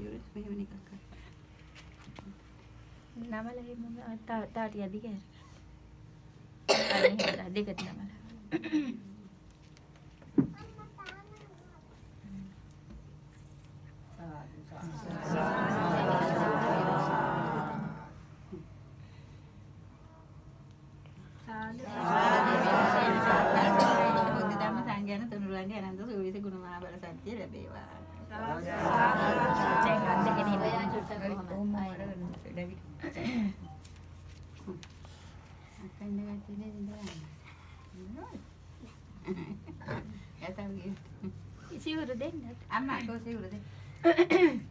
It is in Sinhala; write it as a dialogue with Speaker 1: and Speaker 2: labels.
Speaker 1: සිවුර මෙහෙම නිකන් කර.
Speaker 2: නමල එහෙම තාටිය දිග. අනේ දෙකට නමල.
Speaker 1: සංඝයාන තුනුරුවන්ගේ අනන්ත සූවිසි ගුණමහා බල සත්‍ය ලැබේවා.
Speaker 2: සිවුරු දෙන්න.
Speaker 1: අම්මා කොහොමද සිවුරු දෙන්න?